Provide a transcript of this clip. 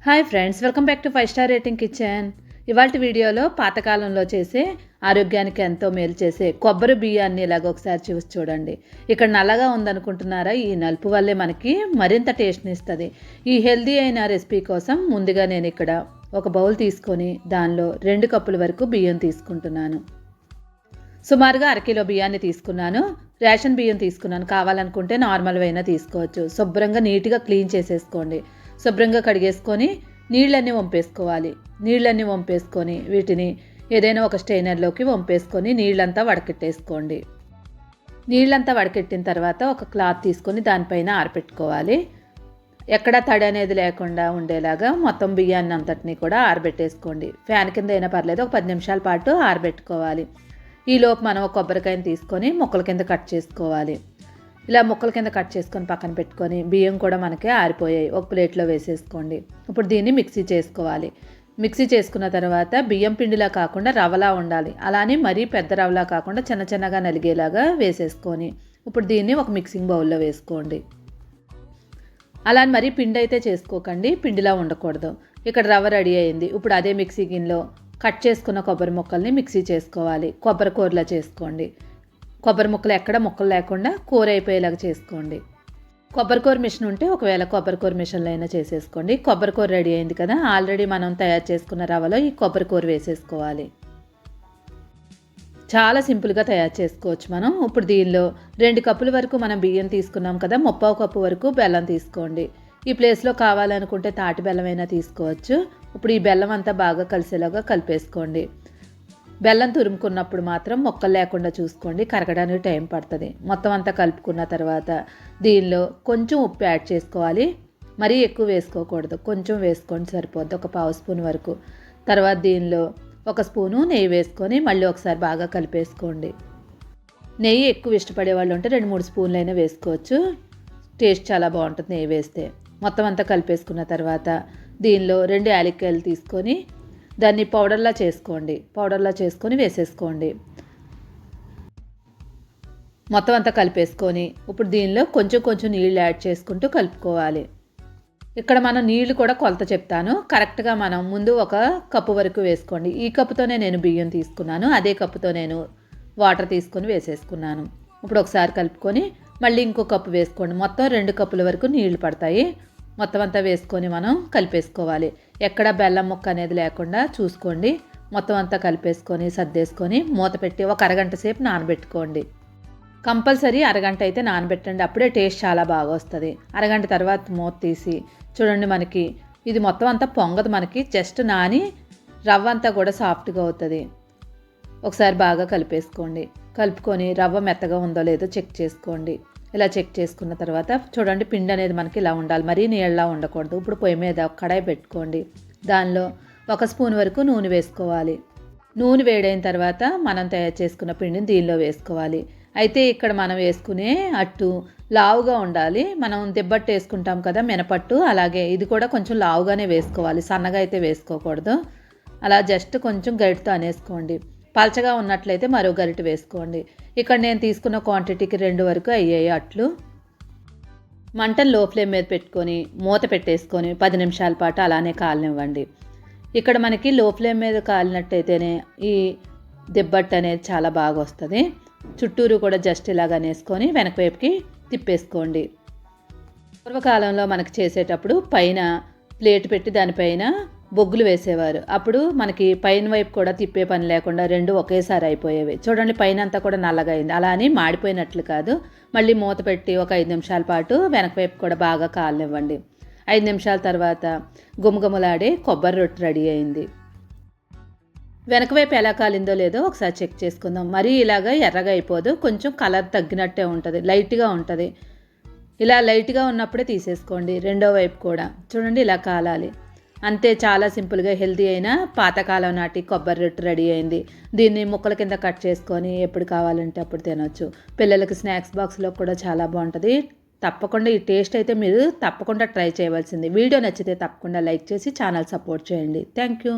Hi friends, welcome back to 5 star rating kitchen. ఇవాళ వీడియోలో పాతకాలంలో చేసే ఆరోగ్యానికి ఎంతో మేలు చేసే కొబ్బరి బియ్యాన్ని ఇలాగ ఒకసారి చూసి చూడండి. ఇక్కడ నల్లగా ఉందనుకుంటున్నారా? ఈ నలుపు వల్లే మనకి మరింత టేస్ట్ని ఇస్తుంది. ఈ హెల్దీ అయిన రెసిపీ కోసం ముందుగా నేను ఇక్కడ ఒక బౌల్ తీసుకొని దానిలో 2 కప్పుల వరకు బియ్యం తీసుకుంటున్నాను. సుమారుగా అరకిలో బియ్యాన్ని తీసుకున్నాను. రేషన్ బియ్యం తీసుకున్నాను. కావాలనుకుంటే నార్మల్ అయినా తీసుకోవచ్చు. శుభ్రంగా నీట్గా క్లీన్ చేసేసుకోండి. శుభ్రంగా కడిగేసుకొని నీళ్ళన్నీ వంపేసుకోవాలి. నీళ్ళన్నీ వంపేసుకొని వీటిని ఏదైనా ఒక స్టెయినర్లోకి వంపేసుకొని నీళ్ళంతా వడకెట్టేసుకోండి. నీళ్ళంతా వడకెట్టిన తర్వాత ఒక క్లాత్ తీసుకొని దానిపైన ఆరబెట్టుకోవాలి. ఎక్కడ తడి అనేది లేకుండా ఉండేలాగా మొత్తం బియ్యాన్ని అంతటిని కూడా ఆరబెట్టేసుకోండి. ఫ్యాన్ కింద అయినా పర్లేదు, ఒక 10 నిమిషాల పాటు ఆరబెట్టుకోవాలి. ఈలోపు మనం ఒక కొబ్బరికాయని తీసుకొని ముక్కల కింద కట్ చేసుకోవాలి. ఇలా ముక్కల కింద కట్ చేసుకొని పక్కన పెట్టుకొని బియ్యం కూడా మనకి ఆరిపోయాయి. ఒక ప్లేట్లో వేసేసుకోండి. ఇప్పుడు దీన్ని మిక్సీ చేసుకోవాలి. మిక్సీ చేసుకున్న తర్వాత బియ్యం పిండిలా కాకుండా రవ్వలా ఉండాలి. అలానే మరీ పెద్ద రవ్వలా కాకుండా చిన్న చిన్నగా నలిగేలాగా వేసేసుకొని ఇప్పుడు దీన్ని ఒక మిక్సింగ్ బౌల్లో వేసుకోండి. అలా మరీ పిండి అయితే చేసుకోకండి, పిండిలా ఉండకూడదు. ఇక్కడ రవ్వ రెడీ అయింది. ఇప్పుడు అదే మిక్సీ గిన్నెలో కట్ చేసుకున్న కొబ్బరి ముక్కల్ని మిక్సీ చేసుకోవాలి. కొబ్బరి కూరలా చేసుకోండి. కొబ్బరి ముక్కలు ఎక్కడ ముక్కలు లేకుండా కూర అయిపోయేలాగా చేసుకోండి. కొబ్బరి కూర మిషన్ ఉంటే ఒకవేళ కొబ్బరి కూర మిషన్లో అయినా చేసేసుకోండి. కొబ్బరి కూర రెడీ అయింది కదా, ఆల్రెడీ మనం తయారు చేసుకున్న రవ్వలో ఈ కొబ్బరి కూర వేసేసుకోవాలి. చాలా సింపుల్గా తయారు చేసుకోవచ్చు మనం. ఇప్పుడు దీనిలో 2 కప్పుల వరకు మనం బియ్యం తీసుకున్నాం కదా, 3/4 కప్పు వరకు బెల్లం తీసుకోండి. ఈ ప్లేస్లో కావాలనుకుంటే తాటి బెల్లం అయినా తీసుకోవచ్చు. ఇప్పుడు ఈ బెల్లం అంతా బాగా కలిసేలాగా కలిపేసుకోండి. బెల్లం తురుముకున్నప్పుడు మాత్రం మొక్కలు లేకుండా చూసుకోండి, కరగడానికి టైం పడుతుంది. మొత్తం అంతా కలుపుకున్న తర్వాత దీనిలో కొంచెం ఉప్పు యాడ్ చేసుకోవాలి. మరీ ఎక్కువ వేసుకోకూడదు, కొంచెం వేసుకోండి సరిపోద్ది, ఒక 1/2 స్పూన్ వరకు. తర్వాత దీనిలో 1 స్పూను నెయ్యి వేసుకొని మళ్ళీ ఒకసారి బాగా కలిపేసుకోండి. నెయ్యి ఎక్కువ ఇష్టపడే వాళ్ళు ఉంటే 2-3 స్పూన్లు అయినా వేసుకోవచ్చు. టేస్ట్ చాలా బాగుంటుంది నెయ్యి వేస్తే. మొత్తం అంతా కలిపేసుకున్న తర్వాత దీనిలో 2 యాలక్కాయలు తీసుకొని దాన్ని పౌడర్లా చేసుకోండి. పౌడర్లా చేసుకొని వేసేసుకోండి. మొత్తం అంతా కలిపేసుకొని ఇప్పుడు దీనిలో కొంచెం కొంచెం నీళ్ళు యాడ్ చేసుకుంటూ కలుపుకోవాలి. ఇక్కడ మనం నీళ్లు కూడా కొలత చెప్తాను. కరెక్ట్గా మనం ముందు 1 కప్పు వరకు వేసుకోండి. ఈ కప్పుతోనే నేను బియ్యం తీసుకున్నాను, అదే కప్పుతో నేను వాటర్ తీసుకొని వేసేసుకున్నాను. ఇప్పుడు ఒకసారి కలుపుకొని మళ్ళీ ఇంకో కప్పు వేసుకోండి. మొత్తం 2 కప్పుల వరకు నీళ్లు పడతాయి. మొత్తం అంతా వేసుకొని మనం కలిపేసుకోవాలి. ఎక్కడ బెల్లం ముక్క అనేది లేకుండా చూసుకోండి. మొత్తం అంతా కలిపేసుకొని సర్దేసుకొని మూత పెట్టి ఒక అరగంట సేపు నానబెట్టుకోండి. కంపల్సరీ అరగంట అయితే నానబెట్టండి, అప్పుడే టేస్ట్ చాలా బాగా వస్తుంది. అరగంట తర్వాత మూత తీసి చూడండి, మనకి ఇది మొత్తం అంతా పొంగదు, మనకి జస్ట్ నాని రవ్వ అంతా కూడా సాఫ్ట్గా అవుతుంది. ఒకసారి బాగా కలిపేసుకోండి. కలుపుకొని రవ్వ మెత్తగా ఉందో లేదో చెక్ చేసుకోండి. ఇలా చెక్ చేసుకున్న తర్వాత చూడండి, పిండి అనేది మనకి ఇలా ఉండాలి, మరీ నీళ్ళలా ఉండకూడదు. ఇప్పుడు పొయ్యి మీద ఒక కడాయి పెట్టుకోండి. దానిలో 1 స్పూన్ వరకు నూనె వేసుకోవాలి. నూనె వేడైన తర్వాత మనం తయారు చేసుకున్న పిండిని దీనిలో వేసుకోవాలి. అయితే ఇక్కడ మనం వేసుకునే అట్టు లావుగా ఉండాలి. మనం దిబ్బట్టు వేసుకుంటాం కదా మినపట్టు, అలాగే ఇది కూడా కొంచెం లావుగానే వేసుకోవాలి, సన్నగా అయితే వేసుకోకూడదు. అలా జస్ట్ కొంచెం గరిటతో అనేసుకోండి. పలచగా ఉన్నట్లయితే మరో గరిటె వేసుకోండి. ఇక్కడ నేను తీసుకున్న క్వాంటిటీకి 2 వరకు అయ్యాయి అట్లు. మంటను లో ఫ్లేమ్ మీద పెట్టుకొని మూత పెట్టేసుకొని 10 నిమిషాల పాటు అలానే కాలనివ్వండి. ఇక్కడ మనకి లో ఫ్లేమ్ మీద కాలినట్టయితేనే ఈ దిబ్బట్టు అనేది చాలా బాగా వస్తుంది. చుట్టూరు కూడా జస్ట్ ఇలాగ అనేసుకొని వెనక వైపుకి తిప్పేసుకోండి. పూర్వకాలంలో మనకి చేసేటప్పుడు పైన ప్లేట్ పెట్టి దానిపైన బొగ్గులు వేసేవారు. అప్పుడు మనకి పైన వైపు కూడా తిప్పే పని లేకుండా 2 ఒకేసారి అయిపోయేవి. చూడండి, పైన అంతా కూడా నల్లగా అయింది. అలా అని మాడిపోయినట్లు కాదు. మళ్ళీ మూత పెట్టి ఒక 5 నిమిషాల పాటు వెనక వైపు కూడా బాగా కాలనివ్వండి. 5 నిమిషాల తర్వాత గుమగుమలాడే కొబ్బరి రొట్టె రెడీ అయింది. వెనక వైపు ఎలా కాలిందో లేదో ఒకసారి చెక్ చేసుకుందాం. మరీ ఇలాగా ఎర్రగా అయిపోదు, కొంచెం కలర్ తగ్గినట్టే ఉంటుంది, లైట్గా ఉంటుంది. ఇలా లైట్గా ఉన్నప్పుడే తీసేసుకోండి. రెండో వైపు కూడా చూడండి ఇలా కాలాలి. అంతే, చాలా సింపుల్గా హెల్తీ అయిన పాతకాలం నాటి కొబ్బరి రొట్టె రెడీ అయింది. దీన్ని ముక్కల కింద కట్ చేసుకొని ఎప్పుడు కావాలంటే అప్పుడు తినొచ్చు. పిల్లలకి స్నాక్స్ బాక్స్లో కూడా చాలా బాగుంటుంది. తప్పకుండా ఈ టేస్ట్ అయితే మీరు తప్పకుండా ట్రై చేయవలసింది. వీడియో నచ్చితే తప్పకుండా లైక్ చేసి ఛానల్ సపోర్ట్ చేయండి. Thank you.